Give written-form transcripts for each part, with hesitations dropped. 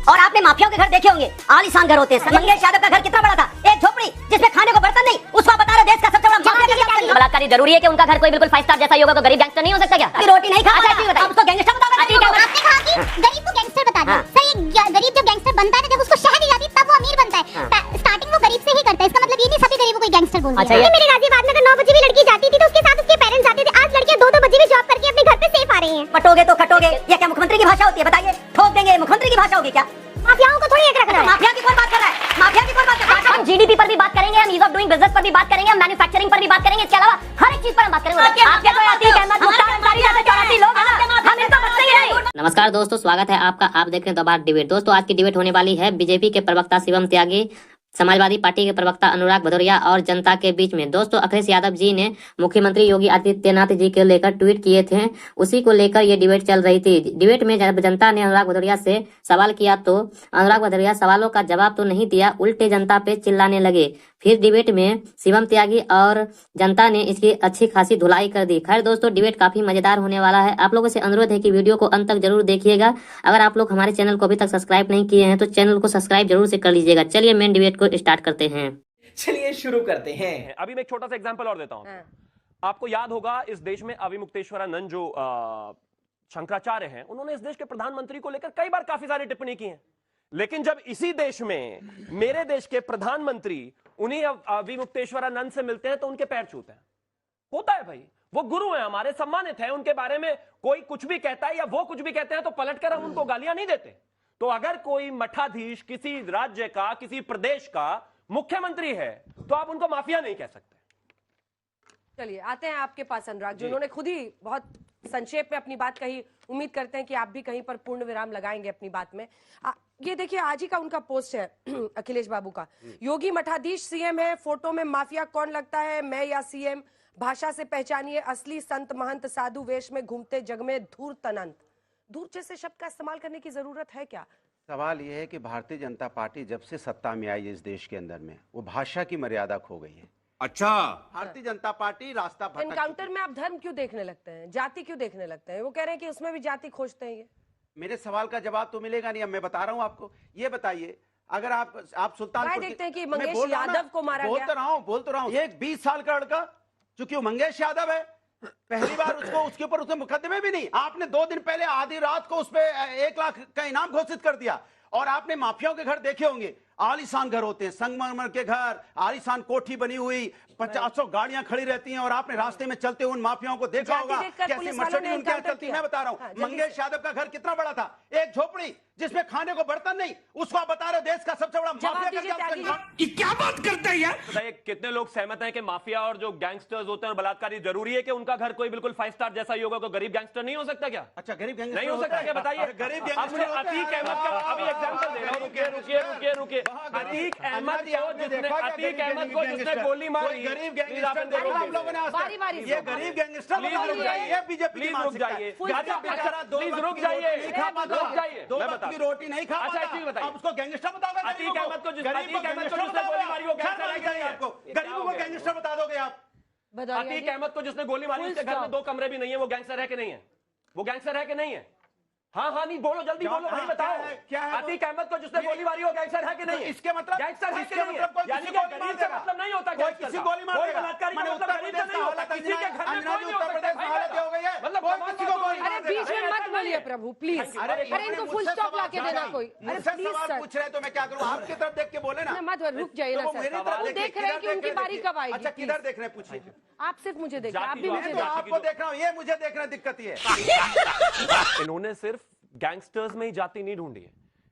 और आपने माफियाओं के घर देखे होंगे, आलीशान घर होते हैं। मंगेश यादव का घर कितना बड़ा था, एक झोपड़ी जिसमें खाने को बर्तन नहीं, उसको बता रहे देश का सबसे बड़ा माफिया। बलात्कारी जरूरी है कि उनका घर कोई बिल्कुल 5 स्टार जैसा ही होगा तो गरीब गैंगस्टर नहीं हो सकता क्या? रोटी नहीं खाता, आप उसको गैंगस्टर बताओगे? आपने कहा कि गरीब को गैंगस्टर बता दिया। सर, ये गरीब जब गैंगस्टर बनता है ना, जब उसको शहर दी जाती है तब वो अमीर बनता है। स्टार्टिंग वो गरीब से ही करता है, इसका मतलब ये नहीं सभी गरीबों को गैंगस्टर बोल दिया। अच्छा, मेरे गाजियाबाद में अगर 9 बजे भी लड़की जाती थी तो उसके साथ उसके पेरेंट्स जाते थे। आज लड़कियां 2-2 बजे भी जॉब करके अपने घर पे सेफ आ रही हैं। पटोगे तो कटोगे, ये क्या मुख्यमंत्री की भाषा होती है? बताइए, ठोक देंगे, मुख्यमंत्री की भाषा होगी क्या? माफियाओं को थोड़ी एक रखना है। माफिया की कौन बात कर रहा है? माफिया की कौन बात कर रहा है? हम जीडीपी पर भी बात करेंगे, हम ईज ऑफ डूइंग बिजनेस पर भी बात करेंगे, हम मैन्युफैक्चरिंग पर भी बात करेंगे, इसके अलावा हर एक चीज पर हम बात करेंगे। आपके कोई अतीक अहमद मुख्तार अंसारी जैसे 84 लोग हैं ना, हम इनको बख्शेंगे नहीं। नमस्कार दोस्तों, स्वागत है आपका। आप देख रहे हैं द बात डिबेट। दोस्तों, आज की डिबेट होने वाली है बीजेपी के प्रवक्ता शिवम त्यागी, समाजवादी पार्टी के प्रवक्ता अनुराग भदौरिया और जनता के बीच में। दोस्तों, अखिलेश यादव जी ने मुख्यमंत्री योगी आदित्यनाथ जी के लेकर ट्वीट किए थे, उसी को लेकर ये डिबेट चल रही थी। डिबेट में जब जनता ने अनुराग भदौरिया से सवाल किया तो अनुराग भदौरिया सवालों का जवाब तो नहीं दिया, उल्टे जनता पे चिल्लाने लगे। फिर डिबेट में शिवम त्यागी और जनता ने इसकी अच्छी खासी धुलाई कर दी। खैर दोस्तों, डिबेट काफी मजेदार होने वाला है। आप लोगों से अनुरोध है कि वीडियो को अंत तक जरूर देखिएगा। अगर आप लोग हमारे चैनल को अभी तक सब्सक्राइब नहीं किए हैं तो चैनल को सब्सक्राइब जरूर से कर लीजिएगा। चलिए मेन डिबेट को स्टार्ट करते हैं। चलिए शुरू करते हैं। अभी मैं एक छोटा सा एग्जांपल और देता हूं। आपको याद होगा इस देश में अविमुक्तेश्वरानंद जो शंकराचार्य हैं, उन्होंने इस देश के प्रधानमंत्री को लेकर कई बार काफी सारी टिप्पणी की है। लेकिन जब इसी देश में मेरे देश के प्रधानमंत्री उन्हीं अविमुक्तेश्वरानंद से मिलते हैं तो उनके पैर छूते हैं। होता है भाई, वो गुरु हैं, हमारे सम्मानित हैं, उनके बारे में कोई कुछ भी कहता है या वो कुछ भी कहते हैं तो पलटकर हम उनको गालियां नहीं देते। तो अगर कोई मठाधीश किसी राज्य का, किसी प्रदेश का मुख्यमंत्री है तो आप उनको माफिया नहीं कह सकते। चलिए आते हैं आपके पास अनुराग जी, उन्होंने खुद ही बहुत संक्षेप में अपनी बात कही। उम्मीद करते हैं कि आप भी कहीं पर पूर्ण विराम लगाएंगे अपनी बात में। ये देखिए, आज ही का उनका पोस्ट है अखिलेश बाबू का। योगी मठाधीश सीएम है, फोटो में माफिया कौन लगता है, मैं या सीएम? भाषा से पहचानिए असली संत महंत, साधु वेश में घूमते जग में धूर्त अनंत। धूर्त जैसे शब्द का इस्तेमाल करने की जरूरत है क्या? सवाल यह है कि भारतीय जनता पार्टी जब से सत्ता में आई इस देश के अंदर में, वो भाषा की मर्यादा खो गई है। अच्छा, भारतीय जनता पार्टी रास्ता भटक एनकाउंटर में आप धर्म क्यों देखने लगते हैं, जाति क्यों देखने लगते हैं? वो कह रहे हैं कि उसमें भी जाति खोजते हैं। ये मेरे सवाल का जवाब तो मिलेगा नहीं। अब मैं बता रहा हूं आपको। ये बताइए, अगर आप सुल्तानपुर देखते हैं कि मंगेश यादव को मारा गया। बोल तो रहा हूं, ये 20 साल का लड़का, चूंकि वो मंगेश यादव है, पहली बार उसके ऊपर उसने मुकदमे भी नहीं। आपने 2 दिन पहले आधी रात को उस पर 1 लाख का इनाम घोषित कर दिया। और आपने माफियाओं के घर देखे होंगे, आलीशान घर होते हैं, संगमरमर के घर, आलीशान कोठी बनी हुई, 50 गाड़ियां खड़ी रहती हैं। और आपने रास्ते में चलते हुए उन माफियाओं को देखा होगा कैसे मर्सिडीज उनके यहाँ चलती। मैं बता रहा हूँ, मंगेश यादव का घर कितना बड़ा था, एक झोपड़ी जिसमें खाने को बर्तन नहीं, उसको आप बता रहे देश का सबसे बड़ा माफिया। ये क्या बात करते हैं यार? बताइए, कितने लोग सहमत हैं कि माफिया और जो गैंगस्टर्स होते हैं और बलात्कारी जरूरी है कि उनका घर कोई बिल्कुल 5 स्टार जैसा ही होगा तो गरीब गैंगस्टर नहीं हो सकता क्या? अच्छा, गरीब गैंगस्टर नहीं हो सकता क्या? बताइए। गरीब आपने अतीक अहमद का अभी एग्जांपल दे रहा हूं। रुकिए। अतीक अहमद को जिसने गोली मारी, गरीब गैंगस्टर आप लोगों ने बारी-बारी ये गरीब गैंगस्टर ये बीजेपी प्लीज रुक जाइए, प्लीज रुक जाइए। दो वक्त की रोटी नहीं खा अच्छा, एक चीज बताइए, आप उसको गैंगस्टर बताओगे? अतीक अहमद को जिसने गोली मारी वो गैंगस्टर है क्या? आपको गरीबों को गैंगस्टर बता दोगे आप? अतीक अहमद को जिसने गोली मारी उसके घर में 2 कमरे भी नहीं है, वो गैंगस्टर है कि नहीं है? वो गैंगस्टर है कि नहीं है? हाँ, नहीं बोलो, जल्दी बोलो भाई, बताओ। क्या है? अतीक अहमद को जिसने गोली मारी वो गैंगस्टर है कि नहीं है? इसके मतलब गैंगस्टर है कि नहीं है? यानी कि गरीब से मतलब नहीं होता, कोई किसी गोली मार देगा। बलात्कारी का मतलब गरीब से नहीं होता, किसी के घर में कोई नहीं हो सकता। हालत हो गई है, मतलब कोई किसी को गोली अरे बीच में मत बोलिए प्रभु, प्लीज। अरे इनको फुल स्टॉप ला के देना कोई। अरे प्लीज सवाल पूछ रहे तो मैं क्या करूं? आपकी तरफ देख के बोले ना। मत रुक जाइए ना सर, वो देख रहे हैं कि उनकी बारी कब आएगी। अच्छा, किधर देख रहे हैं? पूछिए। आप सिर्फ मुझे देखिए, आप भी मुझे तो आपको देख रहा हूं, ये मुझे देखना दिक्कत ही है। इन्होंने सिर्फ गैंगस्टर्स में ही जाति नहीं ढूंढी है।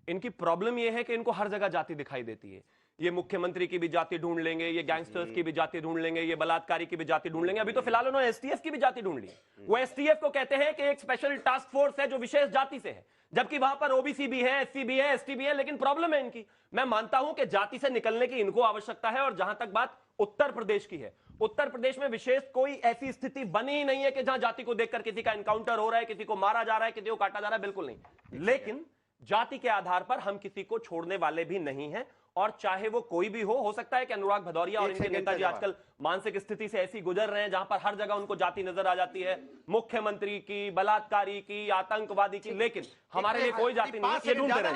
इनकी प्रॉब्लम यह है कि इनको हर जगह जाति दिखाई देती है। ये मुख्यमंत्री की भी जाति ढूंढ लेंगे, ये गैंगस्टर्स की भी जाति ढूंढ लेंगे, ये बलात्कारी की भी जाति ढूंढ लेंगे। अभी तो फिलहाल उन्होंने एसटीएफ की भी जाति ढूंढ ली। वो एसटीएफ को कहते हैं कि एक स्पेशल टास्क फोर्स है जो विशेष जाति से है, जबकि वहां पर ओबीसी भी है, एससी भी है, एसटी भी है। लेकिन प्रॉब्लम है इनकी, मैं मानता हूं कि जाति से निकलने की इनको आवश्यकता है। और जहां तक बात उत्तर प्रदेश की है, उत्तर प्रदेश में विशेष कोई ऐसी स्थिति बनी ही नहीं है कि जहां जाति को देखकर किसी का एनकाउंटर हो रहा है, किसी को मारा जा रहा है, किसी को काटा जा रहा है, बिल्कुल नहीं। लेकिन जाति के आधार पर हम किसी को छोड़ने वाले भी नहीं हैं। और चाहे वो कोई भी हो सकता है कि अनुराग भदौरिया और एक इनके सेकंड नेताजी का आजकल मानसिक स्थिति से ऐसी गुजर रहे हैं जहां पर हर जगह उनको जाति नजर आ जाती है, मुख्यमंत्री की, बलात्कारी की, आतंकवादी की, लेकिन हमारे लिए कोई जाति नहीं है, ये ढूंढते रहे।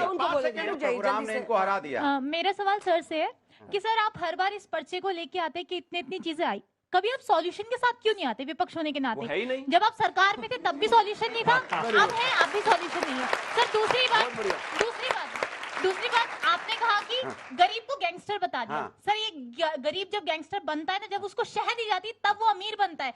प्रोग्राम ने इनको हरा दिया। मेरा सवाल सर से है कि सर आप हर बार इस पर्चे को लेके आते हैं कि इतनी इतनी चीजें आई, कभी आप सॉल्यूशन के साथ क्यों नहीं आते विपक्ष होने के नाते? वो है ही नहीं। जब आप सरकार में थे तब भी सॉल्यूशन नहीं था, अब है अब भी सॉल्यूशन नहीं है। सर दूसरी बात आपने कहा कि गरीब को गैंगस्टर बता दिया। सर ये गरीब जब गैंगस्टर बनता है ना, जब उसको शह दी जाती है तब वो अमीर बनता है।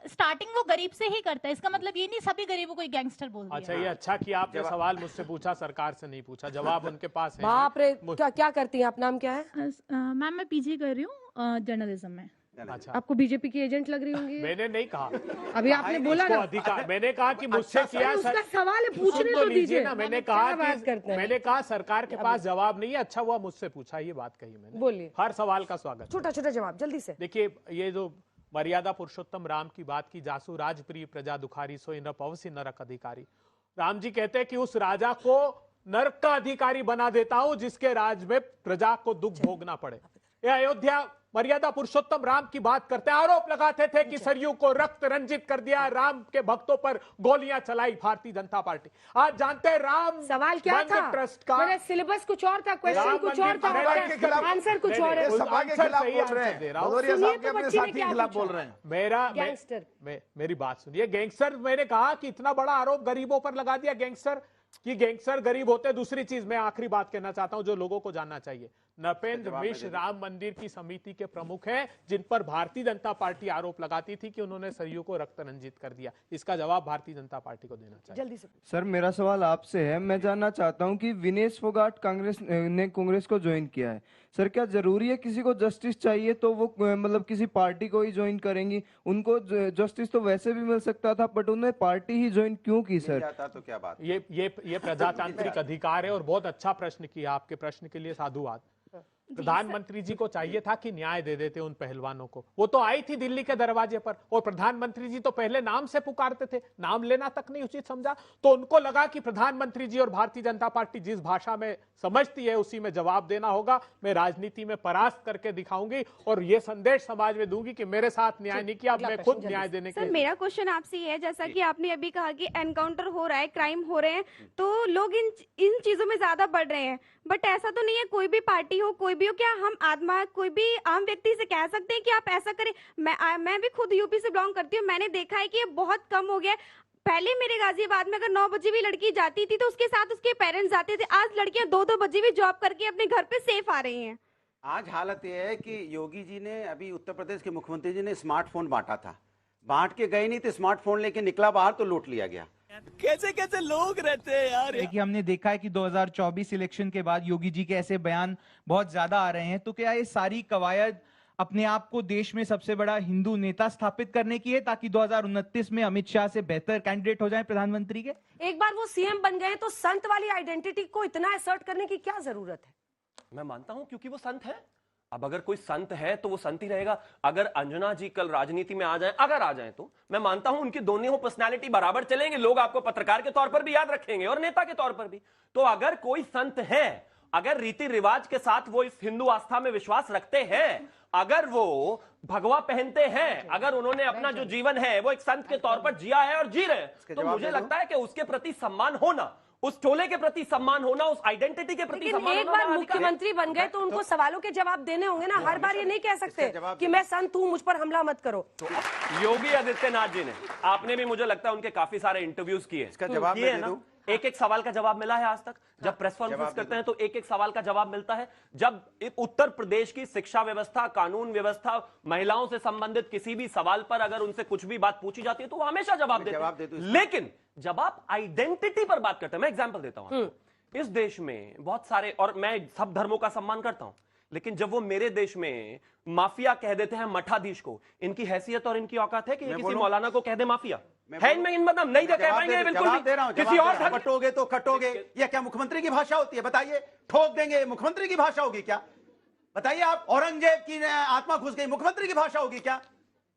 स्टार्टिंग वो गरीब से ही करता है, इसका मतलब ये नहीं सभी गरीबों को गैंगस्टर बोल दिया। अच्छा, ये अच्छा कि आपने सवाल मुझसे पूछा, सरकार से नहीं पूछा, जवाब उनके पास है। बाप रे, क्या करती हैं आप? नाम क्या है? मैम मैं पीजी कर रही हूँ जर्नलिज्म में। अच्छा, आपको बीजेपी की एजेंट लग रही होंगी। मैंने नहीं कहा, अभी आपने बोला ना अधिकार, मैंने कहा कि मुझसे किया। उसका सवाल है, पूछने तो दीजिए ना। मैंने कहा सरकार के पास जवाब नहीं है, अच्छा हुआ मुझसे पूछा, ये बात कही मैंने। बोलिए। हर सवाल का स्वागत। छोटा छोटा जवाब जल्दी से। देखिए, ये जो मर्यादा पुरुषोत्तम राम की बात की, जासु राजप्रिय प्रजा दुखारी सो इन पवसी नरक अधिकारी। राम जी कहते हैं कि उस राजा को नरक का अधिकारी बना देता हूं जिसके राज में प्रजा को दुख भोगना पड़े। ये अयोध्या मर्यादा पुरुषोत्तम राम की बात करते हैं, आरोप लगाते थे कि सरयू को रक्त रंजित कर दिया, राम के भक्तों पर गोलियां चलाई भारतीय जनता पार्टी। आज जानते हैं राम सवाल क्या था? ट्रस्ट का मेरा सिलेबस कुछ और था, क्वेश्चन कुछ और था, आंसर कुछ और है। सभा के खिलाफ बोल रहे हैं, भदौरिया साहब के अपने साथी के खिलाफ बोल रहे हैं। गैंगस्टर। मेरी बात सुनिए, गैंगस्टर मैंने कहा कि इतना बड़ा आरोप गरीबों पर लगा दिया गैंगस्टर, कि गैंगस्टर गरीब होते। दूसरी चीज मैं आखिरी बात कहना चाहता हूं जो लोगों को जानना चाहिए, नृपेंद्र मिश्र राम मंदिर की समिति के प्रमुख हैं, जिन पर भारतीय जनता पार्टी आरोप लगाती थी कि उन्होंने सरयू को रक्त रंजित कर दिया। इसका जवाब भारतीय जनता पार्टी को देना चाहिए। जल्दी से। सर मेरा सवाल आपसे है, मैं जानना चाहता हूं कि विनेश फोगाट कांग्रेस को ज्वाइन किया है। सर क्या जरूरी है किसी को जस्टिस चाहिए तो वो मतलब किसी पार्टी को ही ज्वाइन करेंगी? उनको जस्टिस तो वैसे भी मिल सकता था, बट उन्होंने पार्टी ही ज्वाइन क्यों की? सर तो क्या बात? ये प्रजातांत्रिक अधिकार है और बहुत अच्छा प्रश्न किया, आपके प्रश्न के लिए साधुवाद। प्रधानमंत्री जी को चाहिए था कि न्याय दे देते उन पहलवानों को। वो तो आई थी दिल्ली के दरवाजे पर और प्रधानमंत्री जी तो पहले नाम से पुकारते थे, नाम लेना तक नहीं उचित समझा। तो उनको लगा कि प्रधानमंत्री जी और भारतीय जनता पार्टी जिस भाषा में समझती है उसी में जवाब देना होगा। मैं राजनीति में परास्त करके दिखाऊंगी और ये संदेश समाज में दूंगी कि मेरे साथ न्याय नहीं किया, मैं खुद न्याय देने के। सर मेरा क्वेश्चन आपसे ये है, जैसा कि आपने अभी कहा कि एनकाउंटर हो रहा है, क्राइम हो रहे हैं, तो लोग इन चीजों में ज्यादा बढ़ रहे हैं, बट ऐसा तो नहीं है कोई भी पार्टी हो कोई भी हो, क्या हम कोई भी आम व्यक्ति से कह सकते हैं कि आप ऐसा करें? मैं भी खुद यूपी से बिलोंग करती हूँ, मैंने देखा है कि ये बहुत कम हो गया है। पहले मेरे गाजियाबाद में अगर 9 बजे भी लड़की जाती थी तो उसके साथ उसके पेरेंट्स जाते थे, आज लड़कियां 2-2 बजे भी जॉब करके अपने घर पे सेफ आ रही हैं। आज हालत यह है कि योगी जी ने, अभी उत्तर प्रदेश के मुख्यमंत्री जी ने स्मार्टफोन बांटा था, बांट के गए नहीं थे, स्मार्टफोन लेके निकला बाहर तो लूट लिया गया। कैसे कैसे लोग रहते हैं यार। देखिए हमने देखा है कि 2024 इलेक्शन के बाद योगी जी के ऐसे बयान बहुत ज्यादा आ रहे हैं, तो क्या ये सारी कवायद अपने आप को देश में सबसे बड़ा हिंदू नेता स्थापित करने की है ताकि 2029 में अमित शाह से बेहतर कैंडिडेट हो जाए प्रधानमंत्री के? एक बार वो सीएम बन गए तो संत वाली आइडेंटिटी को इतना असर्ट करने की क्या जरूरत है? मैं मानता हूं क्योंकि वो संत है। अब अगर कोई संत है तो वो संत ही रहेगा। अगर अंजना जी कल राजनीति में आ जाएं, अगर आ जाएं, तो मैं मानता हूं उनकी दोनों पर्सनालिटी बराबर चलेंगे, लोग आपको पत्रकार के तौर पर भी याद रखेंगे और नेता के तौर पर भी। तो अगर कोई संत है, अगर रीति रिवाज के साथ वो इस हिंदू आस्था में विश्वास रखते हैं, अगर वो भगवा पहनते हैं, अगर उन्होंने अपना जो जीवन है वो एक संत के तौर पर जिया है और जी रहे हैं, तो मुझे लगता है कि उसके प्रति सम्मान होना, उस टोले के प्रति सम्मान होना, उस आइडेंटिटी के प्रति सम्मान होना। एक बार मुख्यमंत्री बन गए तो उनको सवालों के जवाब देने होंगे ना। हर बार ये नहीं कह सकते कि मैं संत हूं, मुझ पर हमला मत करो। तो योगी आदित्यनाथ जी ने, आपने भी मुझे लगता है उनके काफी सारे इंटरव्यूज किए, इसका जवाब किए ना, एक एक सवाल का जवाब मिला है आज तक। जब प्रेस कॉन्फ्रेंस करते हैं तो एक एक सवाल का जवाब मिलता है। जब उत्तर प्रदेश की शिक्षा व्यवस्था, कानून व्यवस्था, महिलाओं से संबंधित किसी भी सवाल पर अगर उनसे कुछ भी बात पूछी जाती है तो वो हमेशा जवाब देते हैं। लेकिन जब आप आइडेंटिटी पर बात करते हैं, मैं एग्जाम्पल देता हूं, इस देश में बहुत सारे, और मैं सब धर्मों का सम्मान करता हूं, लेकिन जब वो मेरे देश में माफिया कह देते हैं मठाधीश को, इनकी हैसियत और इनकी औकात है कि ये किसी मौलाना को कह दे माफिया है? इनमें इन मतलब नहीं कह पाएंगे बिल्कुल भी। किसी और कटोगे तो कटोगे, यह क्या मुख्यमंत्री की भाषा होती है? बताइए, ठोक देंगे मुख्यमंत्री की भाषा होगी क्या? बताइए आप, औरंगजेब की आत्मा घुस गई, मुख्यमंत्री की भाषा होगी क्या?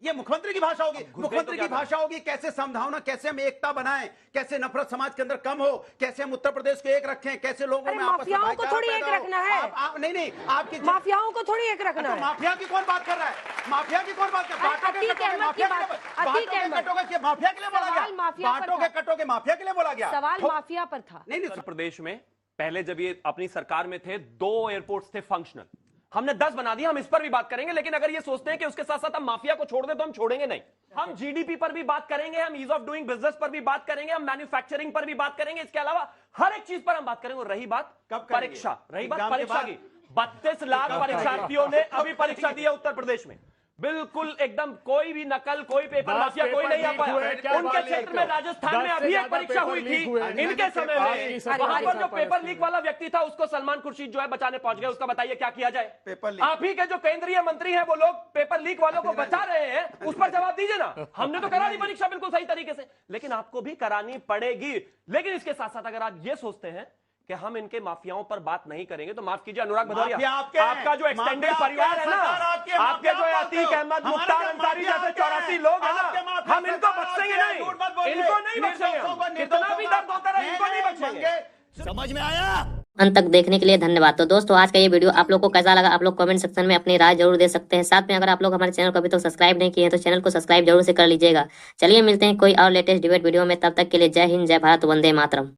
ये मुख्यमंत्री की भाषा होगी। मुख्यमंत्री की भाषा होगी कैसे समझाना, कैसे हम एकता बनाएं, कैसे नफरत समाज के अंदर कम हो, कैसे हम उत्तर प्रदेश को एक रखें, कैसे लोगों में आपस में माफियाओं को थोड़ी एक रखना है। नहीं, आपकी माफियाओं को थोड़ी एक रखना है। माफिया की कौन बात कर रहा है? माफिया की कौन बात कर रहा है? माफिया के लिए बोला गया, माफिया के लिए बोला गया। सवाल माफिया पर था। नहीं, उत्तर प्रदेश में पहले जब ये अपनी सरकार में थे 2 एयरपोर्ट्स थे फंक्शनल, हमने 10 बना दिया। हम इस पर भी बात करेंगे, लेकिन अगर ये सोचते हैं कि उसके साथ साथ हम माफिया को छोड़ दें तो हम छोड़ेंगे नहीं। हम जीडीपी पर भी बात करेंगे, हम ईज ऑफ डूइंग बिजनेस पर भी बात करेंगे, हम मैन्युफैक्चरिंग पर भी बात करेंगे, इसके अलावा हर एक चीज पर हम बात करेंगे। और रही बात परीक्षा, रही बात परीक्षा की, 32 लाख परीक्षार्थियों ने अभी परीक्षा दी है उत्तर प्रदेश में। बिल्कुल एकदम कोई भी नकल, कोई पेपर माफिया कोई नहीं आ पाया। उनके क्षेत्र में राजस्थान में अभी एक परीक्षा हुई थी इनके समय में, वहां पर जो पेपर लीक वाला व्यक्ति था उसको सलमान खुर्शीद जो है बचाने पहुंच गए। उसका बताइए क्या किया जाए? Paper leak. आप ही के जो केंद्रीय मंत्री हैं वो लोग पेपर लीक वालों को बचा रहे हैं, उस पर जवाब दीजिए ना। हमने तो करा दी परीक्षा बिल्कुल सही तरीके से, लेकिन आपको भी करानी पड़ेगी। लेकिन इसके साथ साथ अगर आप ये सोचते हैं कि हम इनके माफियाओं पर बात नहीं करेंगे तो माफ कीजिए अनुराग भदौरिया, आपका जो एक्सटेंडेड परिवार है ना, आपके जो अतीक अहमद, मुख्तार अंसारी जैसे 84 लोग हैं ना, हम इनको बख्शेंगे नहीं, इनको नहीं बख्शेंगे। कितना भी दर्द होता रहे इनको नहीं बख्शेंगे। समझ में आया? अंत तक देखने के लिए धन्यवाद। तो दोस्तों आज का ये वीडियो आप लोग को कैसा लगा, आप लोग कमेंट सेक्शन में अपनी राय जरूर दे सकते हैं। साथ में अगर आप लोग हमारे चैनल को अभी तक सब्सक्राइब नहीं किए हैं तो चैनल को सब्सक्राइब जरूर से कर लीजिएगा। चलिए मिलते हैं कोई और लेटेस्ट डिबेट वीडियो में, तब तक के लिए जय हिंद, जय भारत, वंदे मातरम।